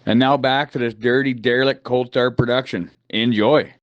And now back to this dirty, derelict cold start production. Enjoy.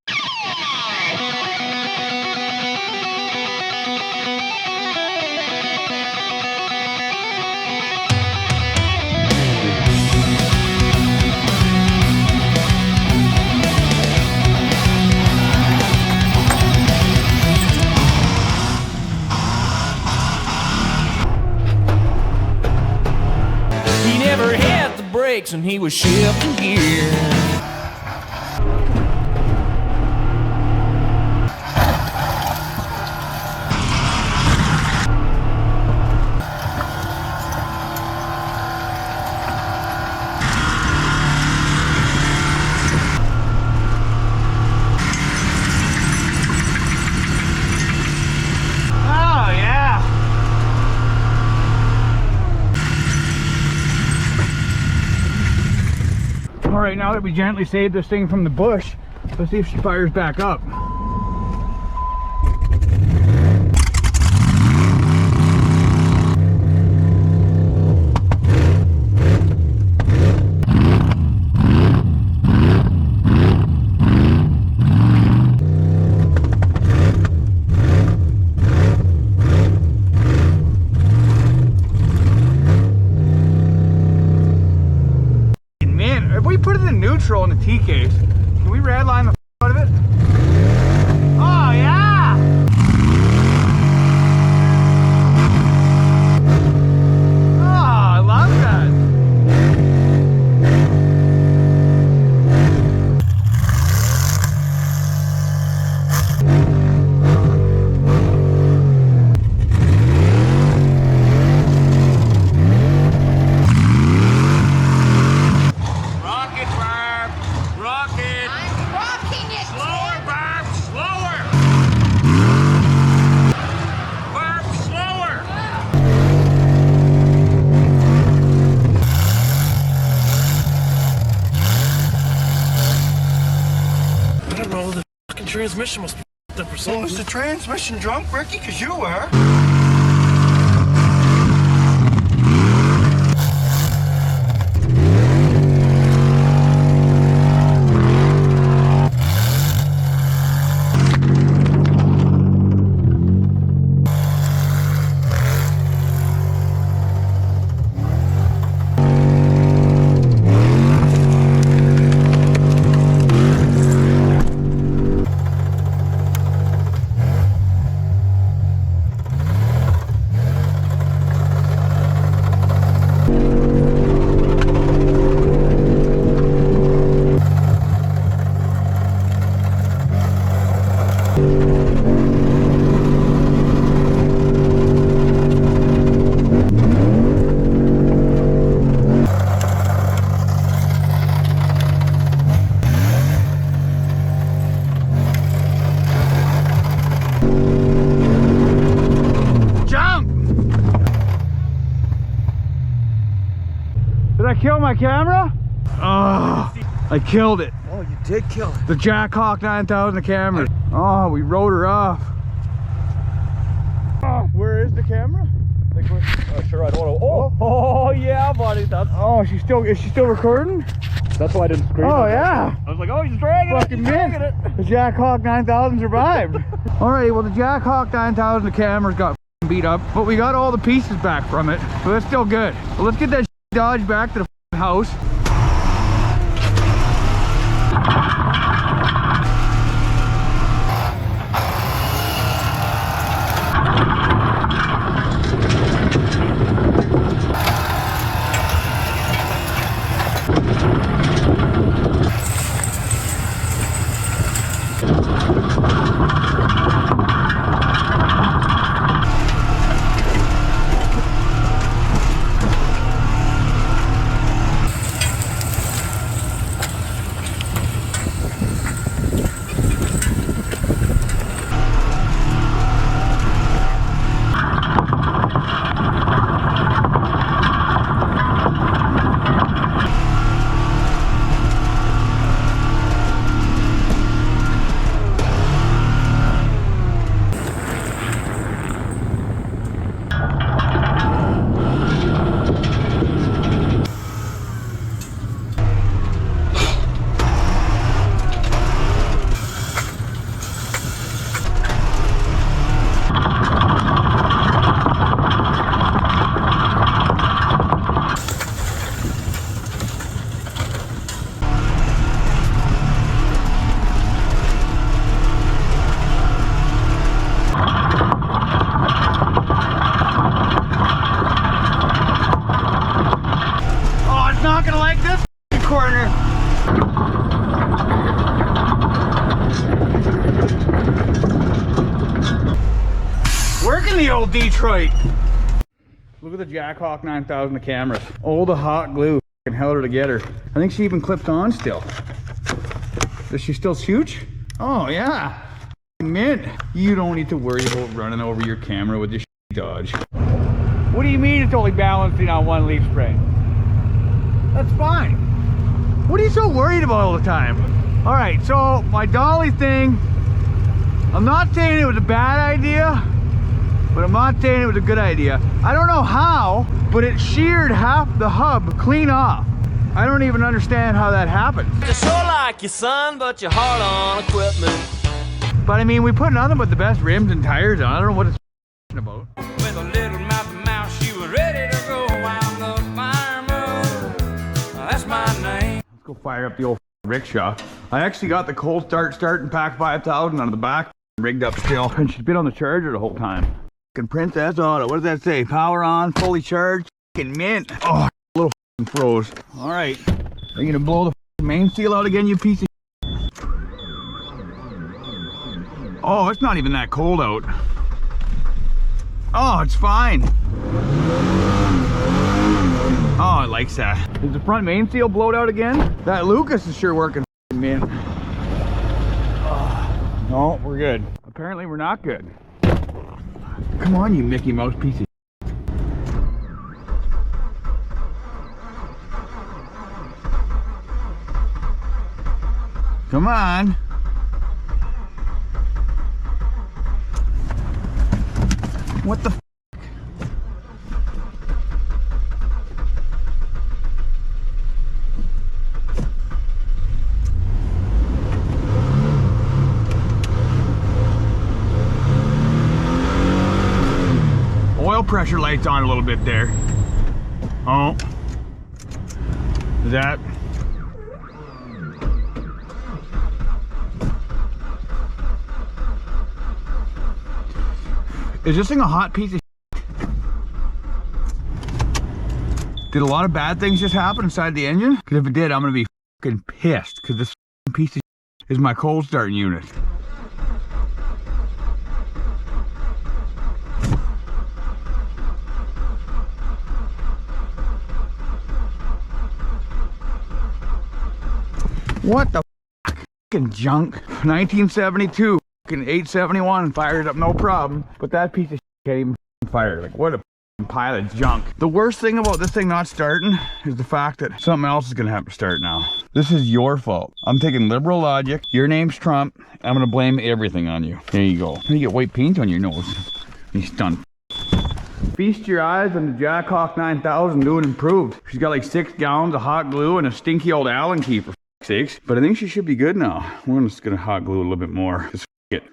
He never had the brakes and he was shifting gear. Alright, now that we gently saved this thing from the bush, let's see if she fires back up. Neutral in the T case. Can we redline the out of it? Oh yeah! Oh, I love that. Transmission must be up or something. Was the transmission drunk, Ricky? Because you were. Did I kill my camera? Oh, I killed it. Oh, you did kill it. The Jackhawk 9000 camera. Oh, we rode her off. Oh, where is the camera? Like, Sure, I don't know. Oh, yeah, buddy. That's. Oh, is she still recording? That's why I didn't scream. Oh yeah. I was like, oh, he's dragging Fucking it. He's dragging it. The Jackhawk 9000 survived. Alright, well the Jackhawk 9000 cameras got beat up, but we got all the pieces back from it, so that's still good. Well, let's get that Dodge back to the house. partner. Working the old Detroit. Look at the Jackhawk 9000 cameras. Oh, the hot glue held her together. I think she even clipped on still. Does she still shoot? Oh yeah. Mint. You don't need to worry about running over your camera with this Dodge. What do you mean it's only balancing on one leaf spring? That's fine. What are you so worried about all the time? All right, so my dolly thing, I'm not saying it was a bad idea, but I'm not saying it was a good idea. I don't know how, but it sheared half the hub clean off. I don't even understand how that happened. You sure like your son, but you're hard on equipment. But I mean, we put nothing but the best rims and tires on. I don't know what it's about. With a little mouse, she was ready to go. I'm the fireman. That's my name. Let's go fire up the old rickshaw. I actually got the cold start and pack 5000 out of the back, rigged up still. And she's been on the charger the whole time. Princess Auto, what does that say? Power on, fully charged, mint. Oh, little froze. All right, are you gonna blow the main seal out again, you piece of Oh, it's not even that cold out. Oh, it's fine. Oh, it likes that. Is the front main seal blowed out again? That Lucas is sure working, mint. Oh, no, we're good. Apparently we're not good. Come on, you Mickey Mouse piece of Come on. What the oil pressure light's on a little bit there. Oh. Is that? Is this thing a hot piece of shit? Did a lot of bad things just happen inside the engine? Because if it did, I'm going to be fucking pissed. Because this piece of shit is my cold starting unit. What the fucking junk? 1972. 871 fires up no problem, but that piece of shit can't even fire. Like, what a pile of junk. The worst thing about this thing not starting is the fact that something else is gonna have to start now. This is your fault. I'm taking liberal logic. Your name's Trump. I'm gonna blame everything on you. There you go. You get white paint on your nose. He's done. Feast your eyes on the Jackhawk 9000 doing improved. She's got like 6 gallons of hot glue and a stinky old Allen key for sakes, but I think she should be good now. We're just gonna hot glue a little bit more.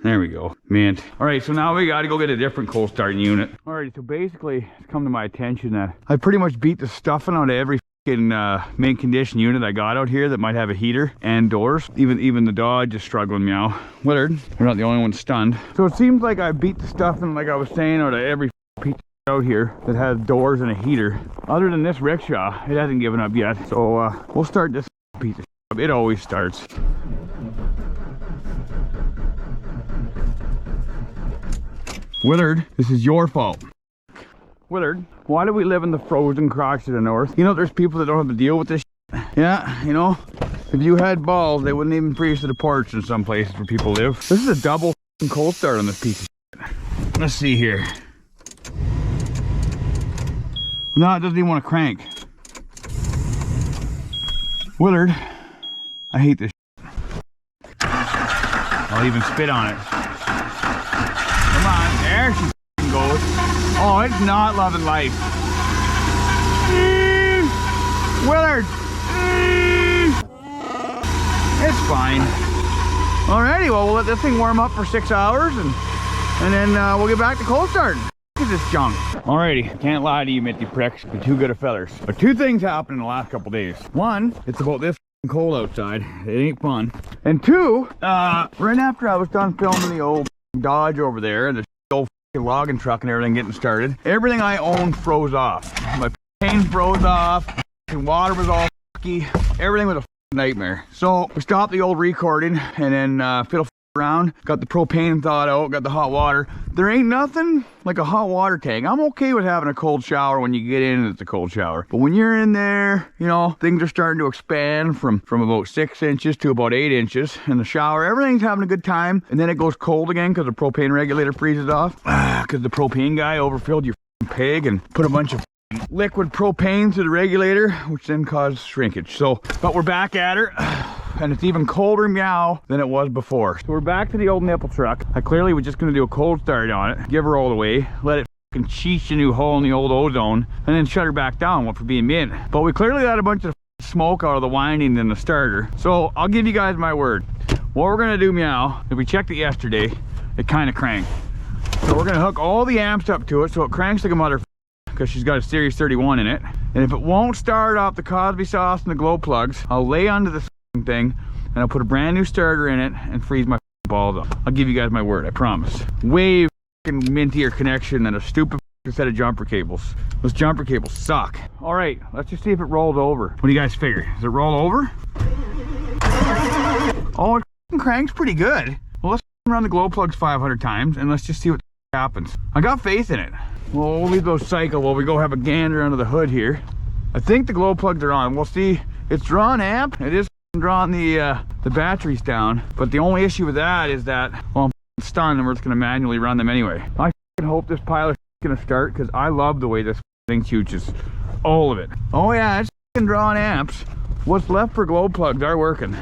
There we go, mint. All right, so now we got to go get a different cold starting unit. All right, so basically it's come to my attention that I pretty much beat the stuffing out of every main condition unit I got out here that might have a heater and doors. Even the Dodge is struggling meow. Willard, we're not the only ones stunned. So it seems like I beat the stuffing, like I was saying, out of every piece out here that has doors and a heater. Other than this rickshaw, it hasn't given up yet. So we'll start this piece of shit. It always starts. Willard, this is your fault. Willard, why do we live in the frozen crotch of the north? You know, there's people that don't have to deal with this shit. Yeah, you know, if you had balls, they wouldn't even freeze to the porch in some places where people live. This is a double cold start on this piece of shit. Let's see here. No, it doesn't even want to crank. Willard, I hate this shit. I'll even spit on it. Come on, there she goes. Oh, it's not loving life. Willard. It's fine. Alrighty, well, we'll let this thing warm up for 6 hours and then we'll get back to cold starting. Look at this junk. Alrighty, can't lie to you, Mitty pricks. You're too good of fellers. But 2 things happened in the last couple days. 1, it's about this cold outside. It ain't fun. And 2, right after I was done filming the old Dodge over there and the old logging truck and everything getting started, everything I owned froze off. My paint froze off, and water was all fucky. everything was a nightmare. So we stopped the old recording and then fiddle around, got the propane thawed out, got the hot water. There ain't nothing like a hot water tank. I'm okay with having a cold shower when you get in, it's a cold shower. But when you're in there, you know, things are starting to expand from about 6 inches to about 8 inches in the shower. Everything's having a good time. And then it goes cold again because the propane regulator freezes off. Because the propane guy overfilled your pig and put a bunch of liquid propane through the regulator, which then caused shrinkage. So, but we're back at her. And it's even colder meow than it was before. So we're back to the old nipple truck. I clearly was just gonna do a cold start on it, give her all the way, let it fucking cheech a new hole in the old ozone, and then shut her back down for being mint. But we clearly got a bunch of smoke out of the winding in the starter. So I'll give you guys my word. What we're gonna do, meow, if we checked it yesterday, it kind of cranked. So we're gonna hook all the amps up to it so it cranks like a mother, because she's got a Series 31 in it. And if it won't start off the Cosby sauce and the glow plugs, I'll lay onto the thing and I'll put a brand new starter in it and freeze my balls up. I'll give you guys my word, I promise. Way mintier connection than a stupid set of jumper cables. Those jumper cables suck. All right, let's just see if it rolls over. What do you guys figure? Does it roll over? Oh, it cranks pretty good. Well, let's run the glow plugs 500 times and let's just see what happens. I got faith in it. Well, we'll leave those cycle while we go have a gander under the hood here. I think the glow plugs are on. We'll see. It's drawn amp. It is drawing the batteries down, but the only issue with that is that, well, I'm stunned and we're just going to manually run them anyway. I hope this pilot's going to start because I love the way this thing shoots. All of it. Oh yeah, it's drawing amps. What's left for glow plugs are working.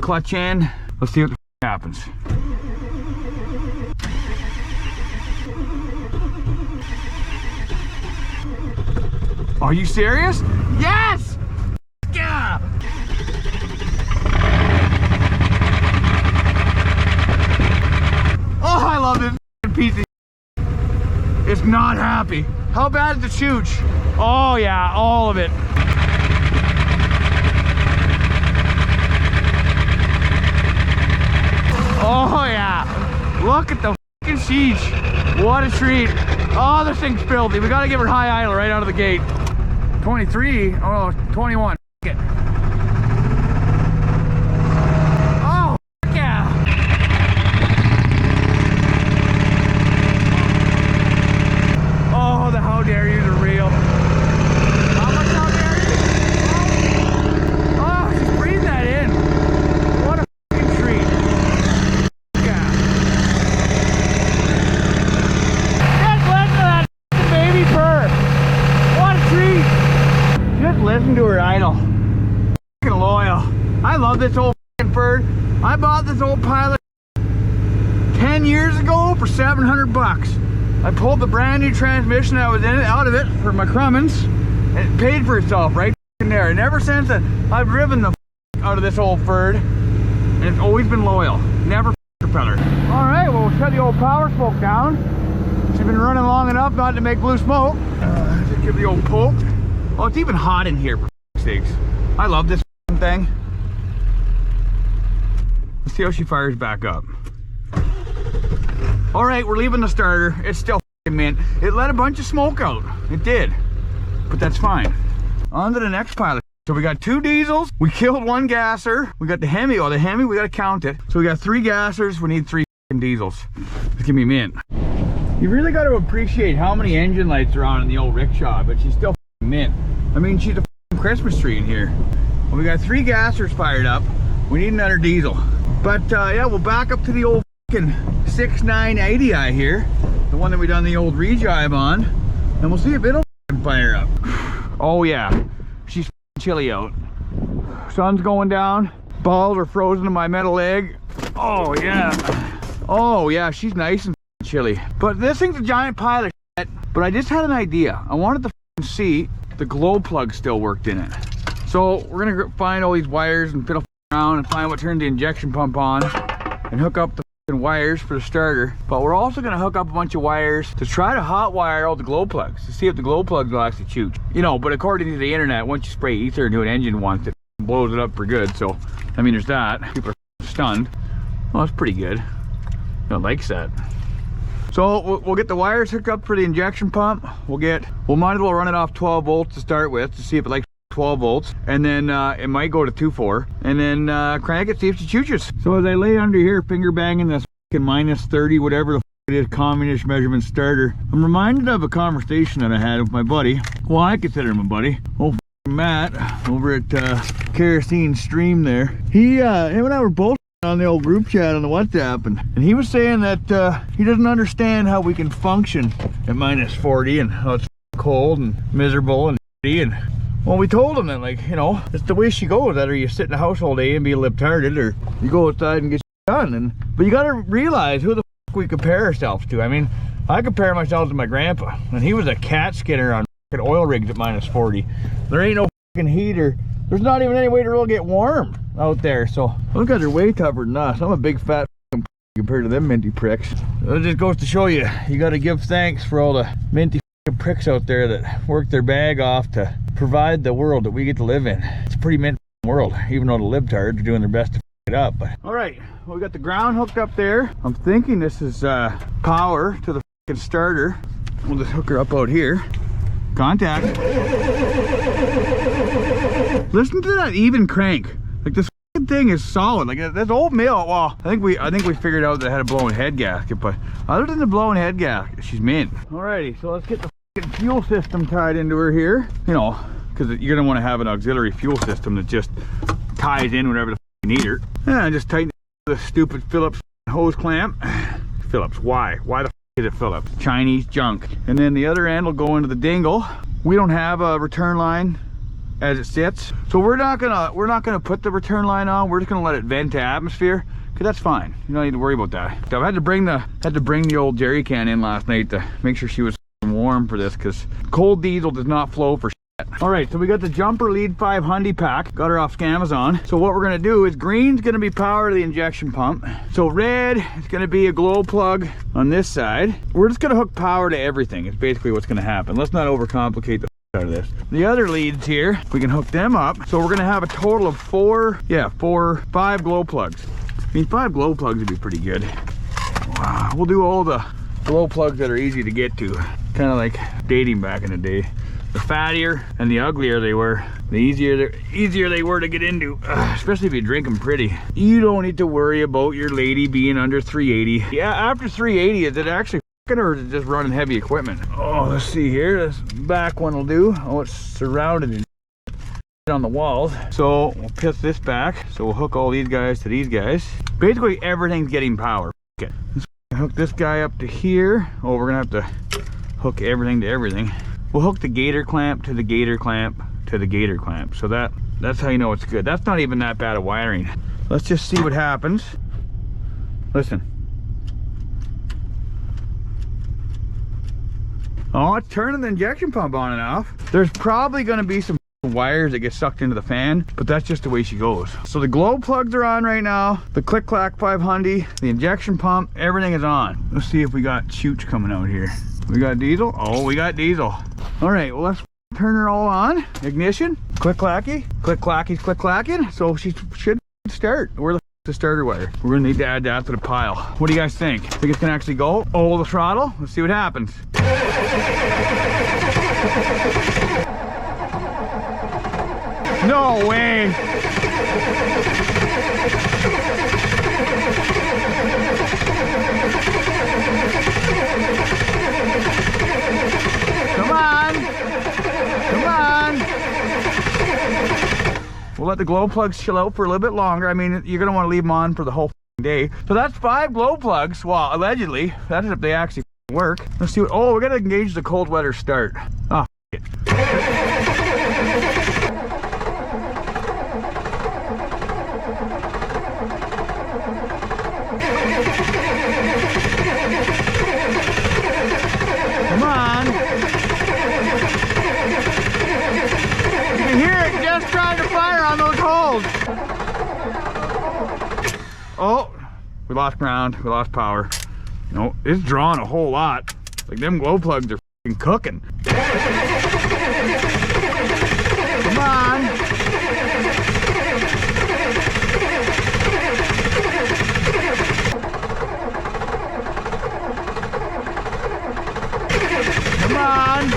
Clutch in. Let's see what the happens. Are you serious? Yes! Yeah! Oh, I love this piece of shit. It's not happy. How bad is the chooch? Oh yeah, all of it. Oh yeah. Look at the fucking sheesh. What a treat. Oh, this thing's filthy. We gotta give her high idle right out of the gate. 23, oh, 21. It. Oh, yeah. Oh, the how dare yous are real. How much how dare you? Oh, she's breathing that in. What a fucking treat. Yeah. Just listen to that baby purr. What a treat. Just listen to her idle. Fucking loyal. I love this old fucking bird. I bought this old pilot 10 years ago for 700 bucks. I pulled the brand new transmission that was in it out of it for my Crummins, and it paid for itself right there. And ever since that, I've driven the out of this old Ford, and it's always been loyal. Never propeller. All right, well, we'll shut the old power smoke down. She's been running long enough not to make blue smoke. Just give the old poke. Oh, it's even hot in here, for sakes. I love this thing. Let's see how she fires back up. All right, we're leaving the starter. It's still mint. It let a bunch of smoke out. It did, but that's fine. On to the next pilot. So we got 2 diesels. We killed 1 gasser. We got the Hemi. Oh, the Hemi, we gotta count it. So we got 3 gassers. We need 3 diesels. It's gonna be mint. You really got to appreciate how many engine lights are on in the old rickshaw, but she's still mint. I mean, she's a Christmas tree in here. Well, we got 3 gassers fired up. We need another diesel. But yeah, we'll back up to the old 6980i here, the one that we done the old rejibe on, and we'll see if it'll fire up. Oh yeah, she's chilly out. Sun's going down. Balls are frozen to my metal leg. Oh yeah. Oh yeah, she's nice and chilly. But this thing's a giant pile of shit. But I just had an idea. I wanted to see the glow plug still worked in it. So we're gonna find all these wires and fiddle around and find what turns the injection pump on and hook up the wires for the starter. But we're also gonna hook up a bunch of wires to try to hot wire all the glow plugs to see if the glow plugs will actually shoot. You know, but according to the internet, once you spray ether into an engine once, it blows it up for good. So, I mean, there's that. People are stunned. Well, that's pretty good. No likes that. So we'll get the wires hooked up for the injection pump. We'll might as well run it off 12 volts to start with to see if it likes 12 volts, and then it might go to 2.4, and then crank it, see if she chooches. So as I lay under here, finger banging this minus 30, whatever the it is, communist measurement starter, I'm reminded of a conversation that I had with my buddy. Well, I consider him a buddy. Old Matt over at Kerosene Stream there. Him and I were both on the old group chat on the WhatsApp, and he was saying that he doesn't understand how we can function at minus 40 and how it's cold and miserable and well, we told him that, like, you know, it's the way she goes. Either you sit in the house all day and be lip-tarded, or you go outside and get done. But you gotta realize who the we compare ourselves to. I mean, I compare myself to my grandpa, and he was a cat skinner on oil rigs at minus 40. There ain't no heater. There's not even any way to really get warm out there. So those guys are way tougher than us. I'm a big fat compared to them minty pricks. It just goes to show you, you got to give thanks for all the minty pricks out there that work their bag off to provide the world that we get to live in. It's a pretty mint world, even though the libtards are doing their best to it up. But all right, well, we got the ground hooked up there. I'm thinking this is power to the starter. We'll just hook her up out here. Contact. Listen to that even crank. Like, this thing is solid. Like, this old mill, well, I think we figured out that it had a blowing head gasket, but other than the blowing head gasket, she's mint. Alrighty, so let's get the fuel system tied into her here. You know, because you're gonna want to have an auxiliary fuel system that just ties in whenever the you need her. And just tighten the stupid Phillips hose clamp. Phillips, why? Why the is it Phillips? Chinese junk. And then the other end will go into the dingle. We don't have a return line as it sits, so we're not gonna put the return line on. We're just gonna let it vent to atmosphere, because that's fine. You don't need to worry about that. I had to bring the old jerry can in last night to make sure she was warm for this, because cold diesel does not flow for shit. All right, so we got the jumper lead 5 Hyundai pack, got her off Amazon. So what we're gonna do is green's gonna be power to the injection pump. So red is gonna be a glow plug on this side. We're just gonna hook power to everything. It's basically what's gonna happen. Let's not overcomplicate the out of this. The other leads here, we can hook them up. So we're gonna have a total of 5 glow plugs. I mean, 5 glow plugs would be pretty good. Wow. We'll do all the glow plugs that are easy to get to. Kind of like dating back in the day. The fattier and the uglier they were, the easier they were to get into, especially if you drink them pretty. You don't need to worry about your lady being under 380. Yeah, after 380, is it actually or is it just running heavy equipment? Oh, let's see here. This back one will do. Oh, it's surrounded in on the walls. So we'll piss this back. So we'll hook all these guys to these guys. Basically, everything's getting power. Okay. Let's hook this guy up to here. Oh, we're gonna have to hook everything to everything. We'll hook the gator clamp to the gator clamp to the gator clamp. So that's how you know it's good. That's not even that bad of wiring. Let's just see what happens. Listen. Oh, it's turning the injection pump on and off. There's probably going to be some wires that get sucked into the fan, but that's just the way she goes. So the glow plugs are on right now. The Click Clack 5 Hyundai, the injection pump, everything is on. Let's see if we got shoots coming out here. We got diesel? Oh, we got diesel. All right, well, let's turn her all on. Ignition, click clacky, click clacky's click clacking. So she should start. Where the starter wire? We're gonna need to add that to the pile. What do you guys think? Think it's gonna actually go? Oh, the throttle. Let's see what happens. No way. Come on. Come on. We'll let the glow plugs chill out for a little bit longer. I mean, you're gonna want to leave them on for the whole day. So that's 5 glow plugs. Well, allegedly, that's if they actually work. Let's see what, oh, we gotta engage the cold weather start. Oh, it. Come on. You can hear it just trying to fire on those holes. Oh, we lost ground, we lost power. No, it's drawing a whole lot. Like, them glow plugs are f***ing cooking. Come on. Come on.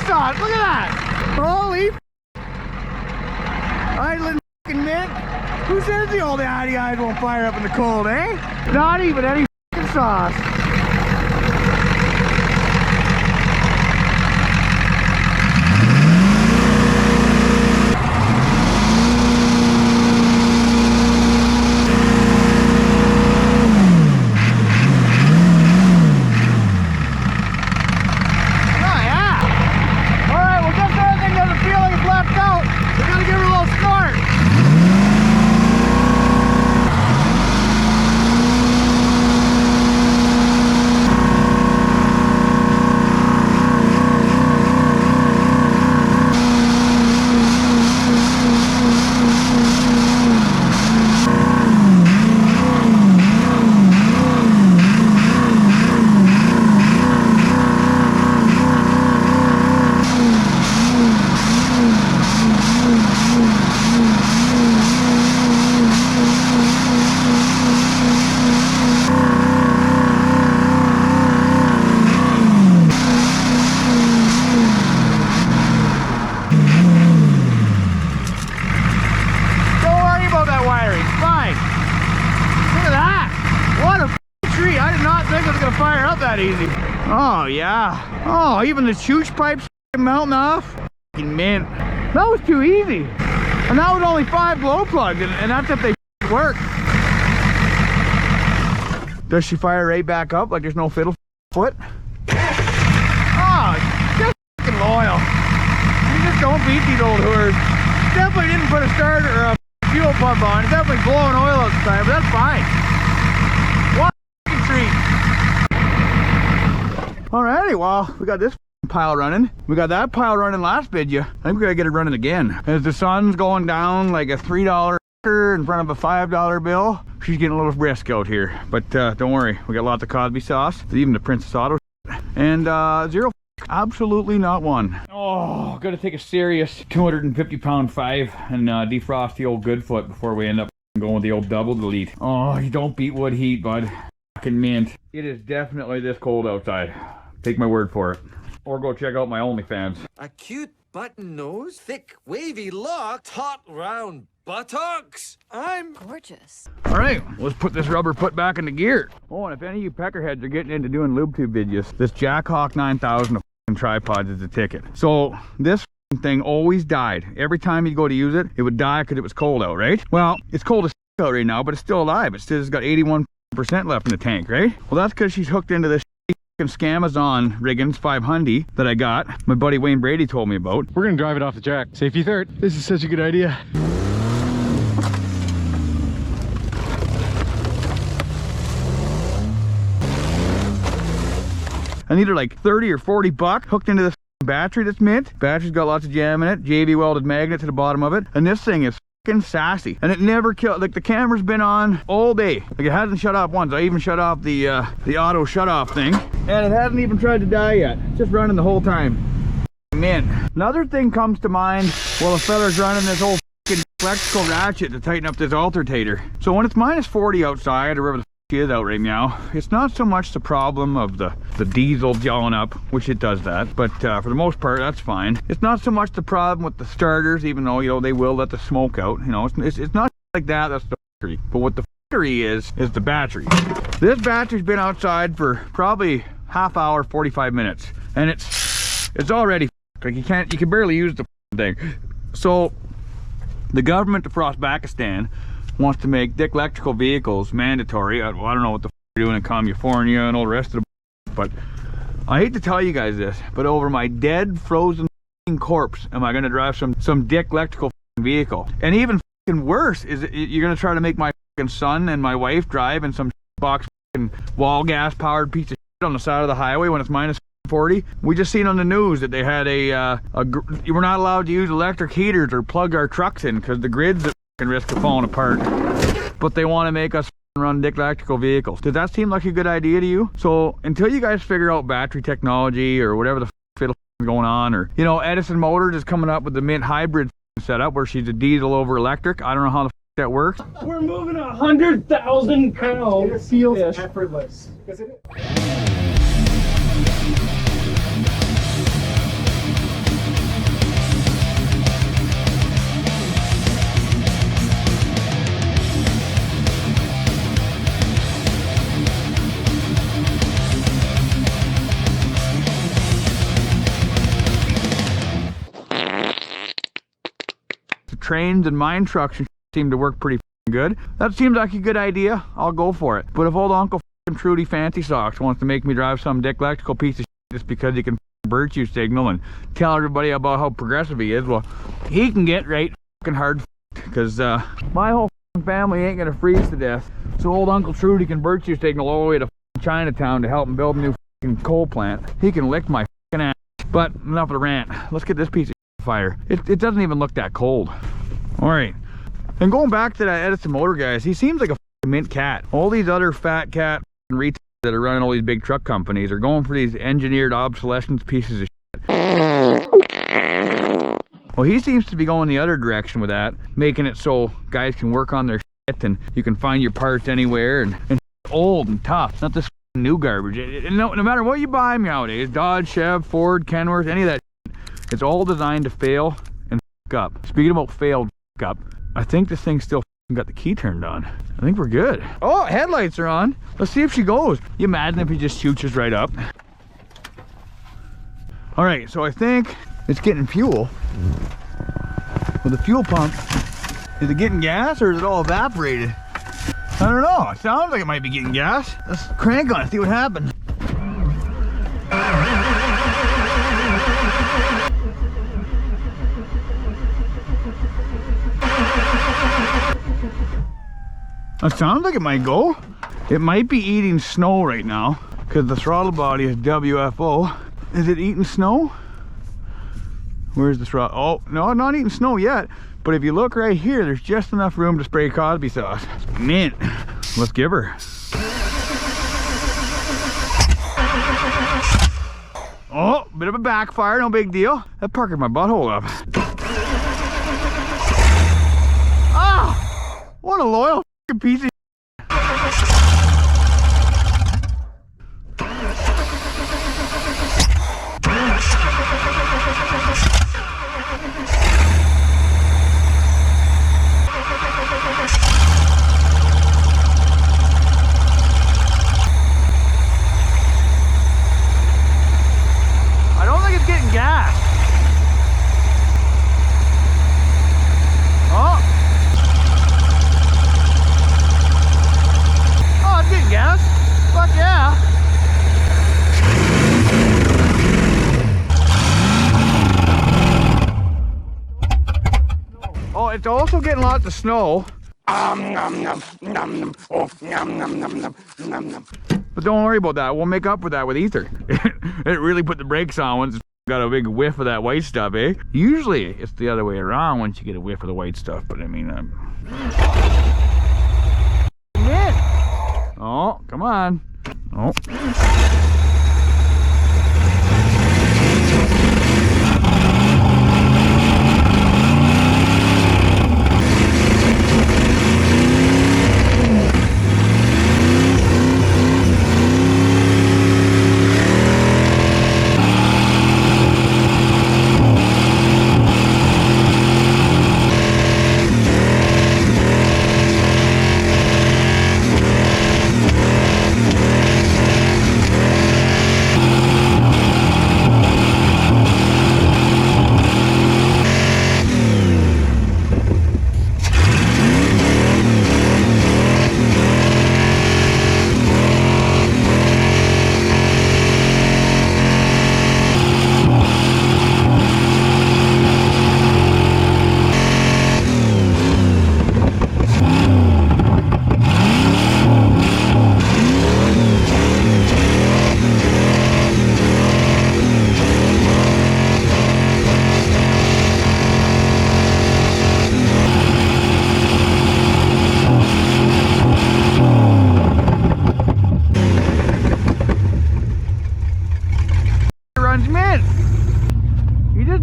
sauce. Look at that. Holy idling fucking mint. Who says the old Addy eyes won't fire up in the cold, eh? Not even any fucking sauce. Easy. Oh yeah. Oh, even the chooch pipes melting off. Fucking mint. That was too easy. And that was only 5 glow plugs, and that's if they work. Does she fire right back up like there's no fiddle foot? Oh, just fucking loyal. You just don't beat these old whores. Definitely didn't put a starter or a fuel pump on. It's definitely blowing oil all the time, but that's fine. What a treat. Alrighty, well, we got this pile running. We got that pile running last video. I think we gotta get it running again. As the sun's going down like a $3 in front of a $5 bill, she's getting a little brisk out here. But don't worry, we got lots of Cosby sauce, even the Princess Auto, and zero, absolutely not one. Oh, gotta take a serious 250-pound 5 and defrost the old Goodfoot before we end up going with the old double delete. Oh, you don't beat wood heat, bud. Fucking mint. It is definitely this cold outside. Take my word for it. Or go check out my OnlyFans. A cute button nose, thick wavy lock, taut round buttocks. I'm gorgeous. All right, let's put this rubber foot back into gear. Oh, and if any of you peckerheads are getting into doing lube tube videos, this Jackhawk 9000 of tripods is the ticket. So this thing always died. Every time you go to use it, it would die because it was cold out, right? Well, it's cold as out right now, but it's still alive. It still has got 81% left in the tank, right? Well, that's because she's hooked into this Scamazon Riggins 500 that I got. My buddy Wayne Brady told me about. We're gonna drive it off the jack. Safety third. This is such a good idea. I need her like 30 or 40 bucks hooked into this battery that's mint. Battery's got lots of jam in it. JV welded magnet to the bottom of it. And this thing is sassy, and it never killed. Like the camera's been on all day, like it hasn't shut off once. I even shut off the auto shut off thing, and it hasn't even tried to die yet. It's just running the whole time. Man, another thing comes to mind while the fella's running this whole electrical ratchet to tighten up this alternator. So when it's minus 40 outside, or wherever the she is out right now, it's not so much the problem of the diesel gelling up, which it does that, but for the most part that's fine. It's not so much the problem with the starters, even though, you know, they will let the smoke out, you know. It's not like that. That's the factory. But what the factory is the battery. This battery's been outside for probably half hour, 45 minutes, and it's already like you can barely use the thing. So the government of Pakistan wants to make dick electrical vehicles mandatory. I don't know what the they're doing in California and all the rest of the, but I hate to tell you guys this, but over my dead frozen corpse am I going to drive some dick electrical vehicle. And even worse is you're going to try to make my son and my wife drive in some box wall gas powered piece of shit on the side of the highway when it's minus 40. We just seen on the news that they had we're not allowed to use electric heaters or plug our trucks in because the grids can risk of falling apart, but they want to make us run dick electrical vehicles. Does that seem like a good idea to you? So until you guys figure out battery technology or whatever the fiddle is going on, or you know, Edison Motors is coming up with the mint hybrid setup where she's a diesel over electric. I don't know how the that works. We're moving 100,000 pounds. It feels effortless. trains and mine trucks seem to work pretty good. That seems like a good idea. I'll go for it. But if old Uncle Trudy Fancy Socks wants to make me drive some dick electrical piece of shit just because he can virtue signal and tell everybody about how progressive he is, well, he can get right hard, because my whole family ain't gonna freeze to death. So old Uncle Trudy can virtue signal all the way to Chinatown to help him build a new coal plant. He can lick my ass. But enough of the rant. Let's get this piece of fire. It doesn't even look that cold. All right. And going back to that Edison Motor guys, he seems like a mint cat. All these other fat cat retailers that are running all these big truck companies are going for these engineered obsolescence pieces of shit. Well, he seems to be going the other direction with that, making it so guys can work on their shit and you can find your parts anywhere, and old and tough, not this new garbage. No matter what you buy nowadays, Dodge, Chev, Ford, Kenworth, any of that shit, it's all designed to fail and up. Speaking about failed up, I think this thing still got the key turned on. I think we're good. Oh, headlights are on. Let's see if she goes. You imagine if he just shoots us right up. All right, so I think it's getting fuel. With the fuel pump, is it getting gas or is it all evaporated? I don't know. It sounds like it might be getting gas. Let's crank on it, see what happens. It sounds like it might go. It might be eating snow right now because the throttle body is WFO. Is it eating snow? Where's the throttle? Oh, no, not eating snow yet. But if you look right here, there's just enough room to spray Cosby sauce. Mint. Let's give her. Oh, bit of a backfire, no big deal. That puckered my butthole up. Ah! What a loyal piece of it's also getting lots of snow. But don't worry about that. We'll make up for that with ether. It really put the brakes on once it's got a big whiff of that white stuff, eh? Usually it's the other way around once you get a whiff of the white stuff, but I mean, oh, come on. Oh.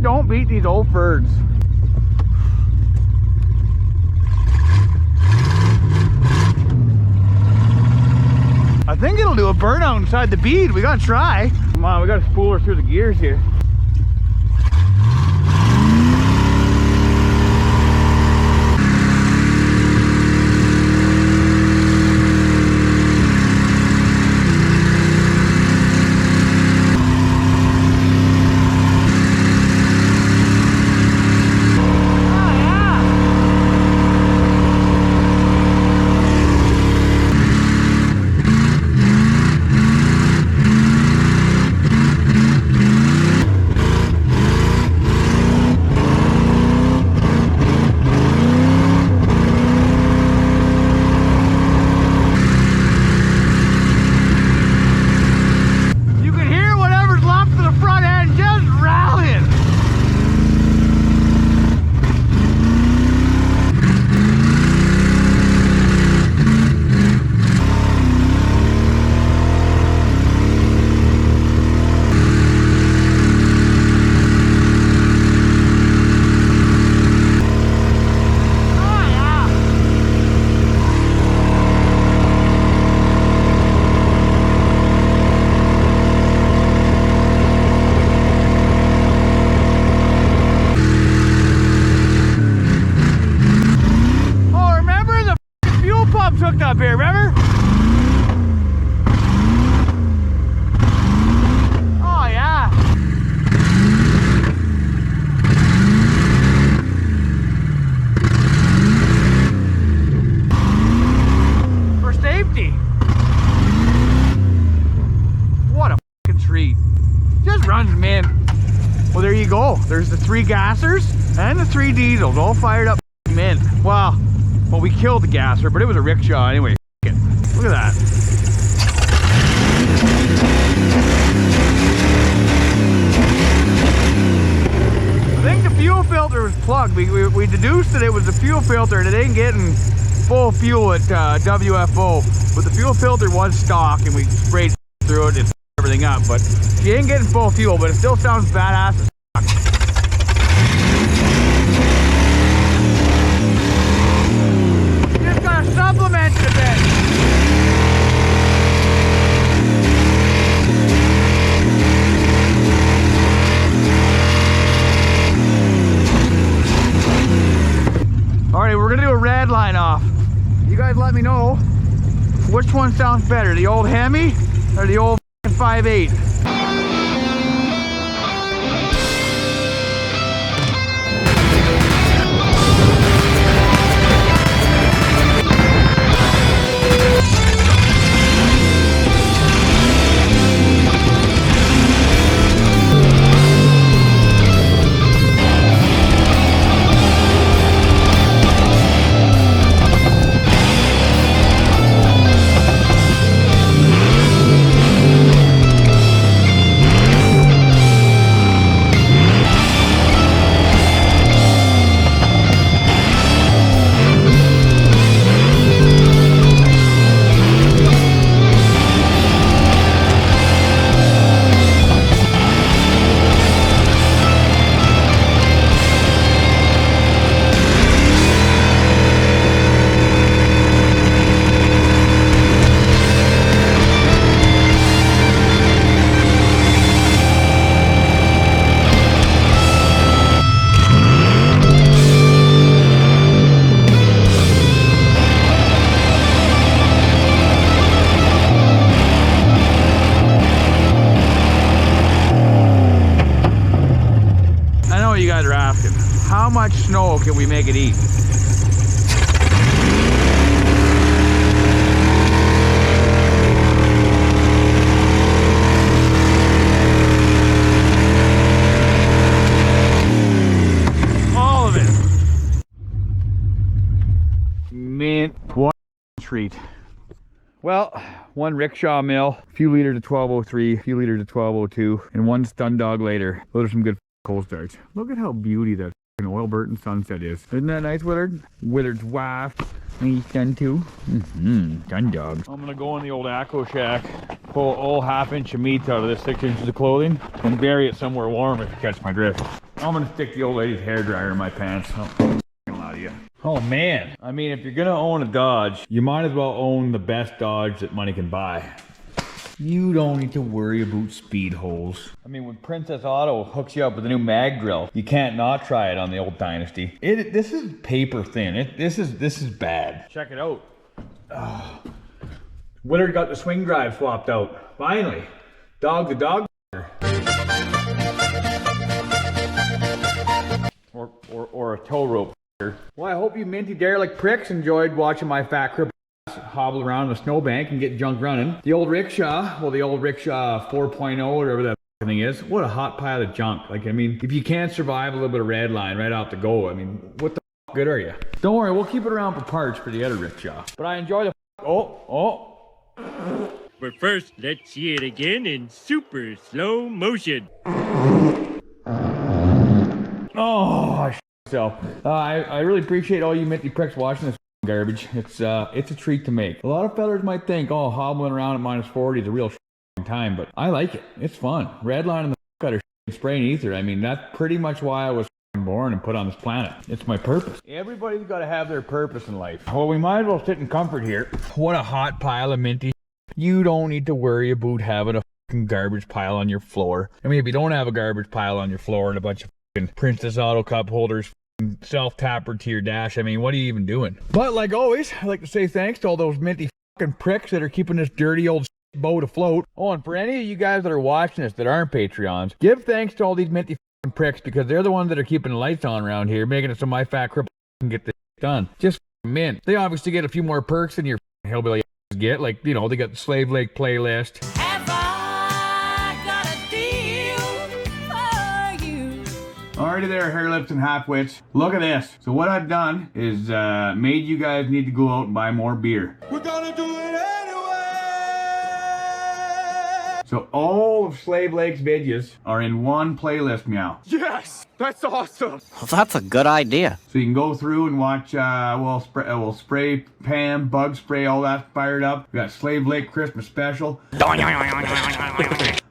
Don't beat these old birds. I think it'll do a burnout inside the bead. We gotta try. Come on, we gotta spool her through the gears here. treat. Just runs mint. Well, there you go. There's the 3 gassers and the 3 diesels all fired up mint. Well, we killed the gasser, but it was a rickshaw anyway. Look at that. I think the fuel filter was plugged. We deduced that it was the fuel filter and it ain't getting full fuel at WFO, but the fuel filter was stock and we sprayed through it and everything up, but she ain't getting full fuel, but it still sounds badass as fuck. You just gotta supplement it a bit. Alright, we're gonna do a red line off. You guys let me know which one sounds better, the old Hemi or the old 5.8. How much snow can we make it eat? All of it. Mint. What a treat. Well, one rickshaw mill, a few liters of 1203, a few liters of 1202, and one stun dog later. Those are some good cold starts. Look at how beauty that oil burnt sunset is. Isn't that nice, Willard? Willard's wife. And he's done too. Done dog. I'm gonna go in the old Acco shack, pull all half-inch of meat out of this 6 inches of clothing, and bury it somewhere warm if you catch my drift. I'm gonna stick the old lady's hairdryer in my pants. Oh man, I mean, if you're gonna own a Dodge, you might as well own the best Dodge that money can buy. You don't need to worry about speed holes. I mean, when Princess Auto hooks you up with a new mag drill, you can't not try it on the old Dynasty. This is paper thin. This is bad. Check it out. Willard got the swing drive swapped out. Finally. Dog the dog. Or a tow rope. Well, I hope you minty derelict pricks enjoyed watching my fat cripple hobble around the snowbank and get junk running. The old rickshaw, well, the old rickshaw 4.0, whatever that thing is, what a hot pile of junk. Like, I mean, if you can't survive a little bit of red line right off the go, I mean, what the good are you? Don't worry, we'll keep it around for parts for the other rickshaw. But I enjoy the But first, let's see it again in super slow motion. Oh, so I really appreciate all you minty pricks watching this garbage. It's a treat to make. A lot of fellers might think, oh, hobbling around at -40 is a real time, but I like it. It's fun. Redlining the cutter spraying ether. I mean, that's pretty much why I was born and put on this planet. It's my purpose. Everybody's got to have their purpose in life. Well, we might as well sit in comfort here. What a hot pile of minty. You don't need to worry about having a fucking garbage pile on your floor. I mean, if you don't have a garbage pile on your floor and a bunch of fucking Princess Auto cup holders self-tappered to your dash, I mean, what are you even doing? But like always, I'd like to say thanks to all those minty fucking pricks that are keeping this dirty old boat afloat. Oh, and for any of you guys that are watching this that aren't Patreons, give thanks to all these minty fucking pricks, because they're the ones that are keeping the lights on around here, making it so my fat cripple can get this done. Just mint. They obviously get a few more perks than your hillbilly get, like, you know, they got the Slave Lake playlist. Have I got there, hair lips and half-wits. Look at this. So what I've done is made you guys need to go out and buy more beer. We're gonna do it anyway. So all of Slave Lake's videos are in one playlist, meow. Yes, that's awesome. Well, that's a good idea. So you can go through and watch, we'll spray Pam, bug spray, all that fired up. We got Slave Lake Christmas Special.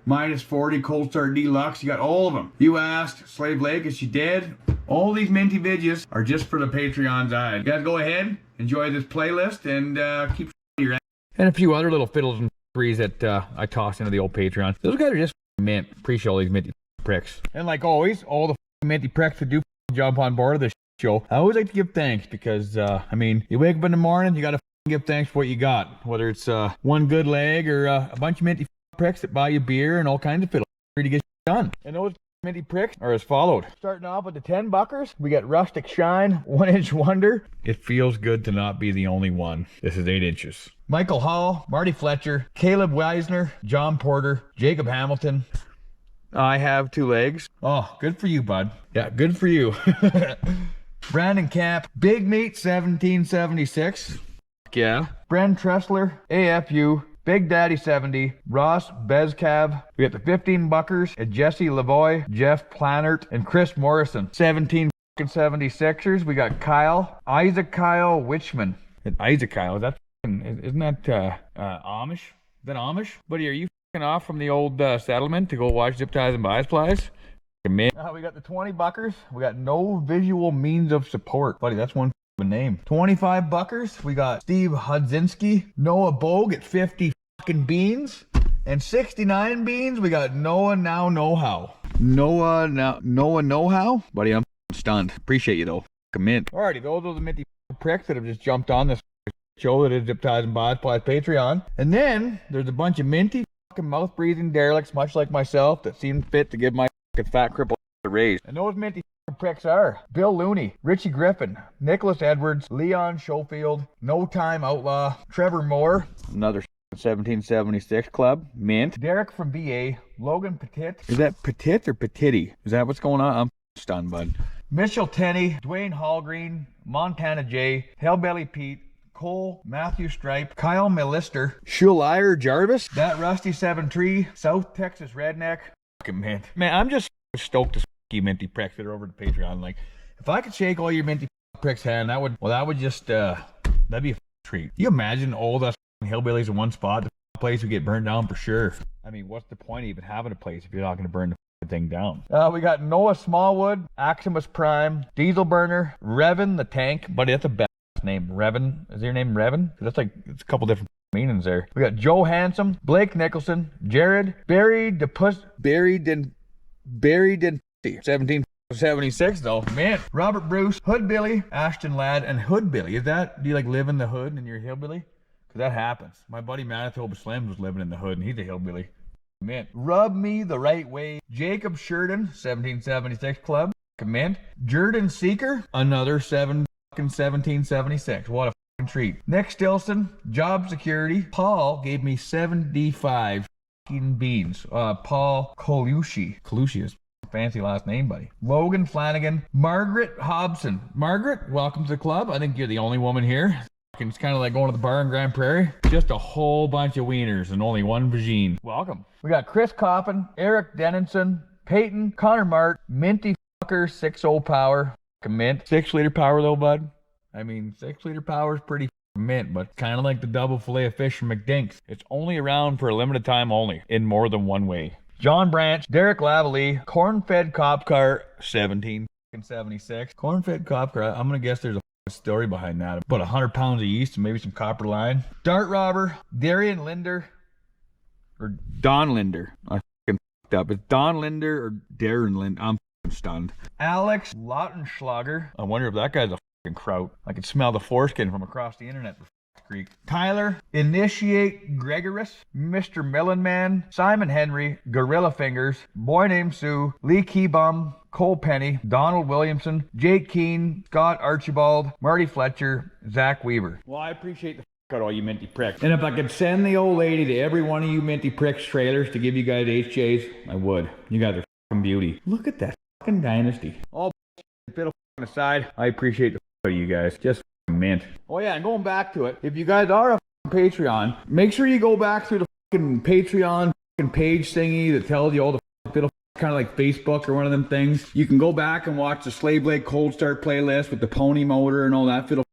Minus 40 Cold Start Deluxe. You got all of them. You asked Slave Lake, and she did. All these minty videos are just for the Patreon's eye. You guys go ahead, enjoy this playlist, and keep your ass. And a few other little fiddles and threes that I tossed into the old Patreon. Those guys are just mint. Appreciate all these minty pricks. And like always, all the minty pricks that do jump on board of this show, I always like to give thanks because, I mean, you wake up in the morning, you gotta give thanks for what you got. Whether it's one good leg or a bunch of minty pricks that buy you beer and all kinds of fiddles to get done. And those minty pricks are as followed. Starting off with the 10 buckers, we got Rustic Shine, 1-inch wonder. It feels good to not be the only one. This is 8 inches. Michael Hall, Marty Fletcher, Caleb Weisner, John Porter, Jacob Hamilton. I have 2 legs. Oh, good for you, bud. Yeah, good for you. Brandon Camp, Big Meat 1776. Yeah. Bren Tressler, AFU, Big Daddy 70, Ross Bezcav. We got the 15 buckers and Jesse Lavoie, Jeff Plannert, and Chris Morrison. 1776ers. We got Isaac Kyle Witchman. And Isaac Kyle, isn't that Amish? Is that Amish? Buddy, are you off from the old settlement to go watch Zip Ties and PLIES? We got the 20 buckers. We got no visual means of support. Buddy, that's one name. 25 buckers. We got Steve Hudzinski, Noah Bogue at 50 beans, and 69 beans. We got Noah Know-How. Noah Know-How? Buddy, I'm stunned. Appreciate you though. Mint. Alrighty, those are the minty pricks that have just jumped on this show that is Zip Ties and PLIES Patreon. And then there's a bunch of minty mouth breathing derelicts, much like myself, that seem fit to give my fat cripple a raise. And those minty pricks are Bill Looney, Richie Griffin, Nicholas Edwards, Leon Schofield, No Time Outlaw, Trevor Moore, another 1776 club, mint, Derek from BA, Logan Petit. Is that Petit or Petiti? Is that what's going on? I'm stunned, bud. Mitchell Tenney, Dwayne Hallgreen, Montana J, Hellbelly Pete, Cole, Matthew Stripe, Kyle Millister, Schulier Jarvis, That Rusty 7-Tree, South Texas Redneck. Man, I'm just stoked to see minty pricks that are over to Patreon. Like, if I could shake all your minty pricks hand, that would just, that'd be a treat. You imagine all the hillbillies in one spot, the place would get burned down for sure. I mean, what's the point of even having a place if you're not going to burn the thing down? We got Noah Smallwood, Aximus Prime, Diesel Burner, Revan the Tank, buddy, that's a bad name. Revan, is your name Revan? That's like, it's a couple different meanings there. We got Joe Handsome, Blake Nicholson, Jared, Barry 1776 though, man. Robert Bruce, Hood Billy, Ashton Ladd, and Hood Billy. Do you like live in the hood and you're a hillbilly? Because that happens. My buddy Manitoba Slims was living in the hood and he's a hillbilly. Man, Rub Me the Right Way, Jacob Sheridan, 1776 club. Command. Jordan Seeker, another 1776. What a treat. Nick Stilson, Job Security. Paul gave me 75 beans. Paul Colucci. Colucci is a fancy last name, buddy. Logan Flanagan. Margaret Hobson. Margaret, welcome to the club. I think you're the only woman here. It's kind of like going to the bar in Grand Prairie. Just a whole bunch of wieners and only one vagine. Welcome. We got Chris Coffin, Eric Dennison, Peyton, Connor Mart, Minty Fucker, 6.0 power. Mint. 6-liter power though, bud. I mean, 6-liter power is pretty mint, but kind of like the double fillet of fish from McDink's. It's only around for a limited time only, in more than one way. John Branch, Derek Lavalley, Corn-Fed Cop Car, 1776. Corn-Fed Cop Car, I'm going to guess there's a story behind that. About 100 pounds of yeast and maybe some copper line. Dart Robber, Darian Linder, or Don Linder. I fucking fucked up. It's Don Linder or Darren Linder. I'm fucking stunned. Alex Lautenschlager. I wonder if that guy's a kraut. I can smell the foreskin from across the internet. Creek. Tyler, Initiate Gregorus, Mr. Melonman, Simon Henry, Gorilla Fingers, Boy Named Sue, Lee Keybum, Cole Penny, Donald Williamson, Jake Keene, Scott Archibald, Marty Fletcher, Zach Weaver. Well, I appreciate the out all you minty pricks. And if I could send the old lady to every one of you minty pricks trailers to give you guys HJs, I would. You guys are beauty. Look at that fucking dynasty. All bit of aside, I appreciate the you guys. Just mint. Oh yeah, and going back to it, if you guys are a Patreon, make sure you go back through the fucking Patreon page thingy that tells you all the bit of kind of like Facebook or one of them things. You can go back and watch the Slave Blade Cold Start playlist with the pony motor and all that fiddle.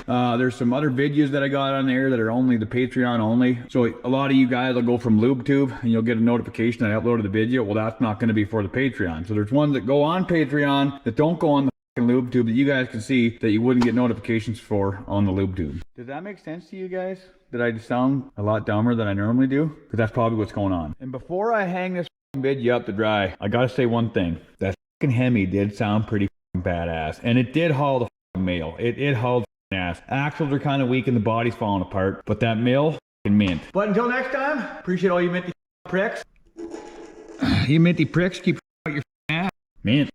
There's some other videos that I got on there that are only the Patreon only. So a lot of you guys will go from LubeTube and you'll get a notification that I uploaded the video. Well, that's not going to be for the Patreon. So there's ones that go on Patreon that don't go on the LubeTube that you guys can see that you wouldn't get notifications for on the LubeTube. Does that make sense to you guys? Did I sound a lot dumber than I normally do? Because that's probably what's going on. And before I hang this video up to dry, I gotta say one thing. That fucking Hemi did sound pretty badass. And it did haul the mail. It hauled ass. Axles are kind of weak and the body's falling apart. But that mill, mint. But until next time, appreciate all you minty pricks. You minty pricks, keep out your ass. Mint.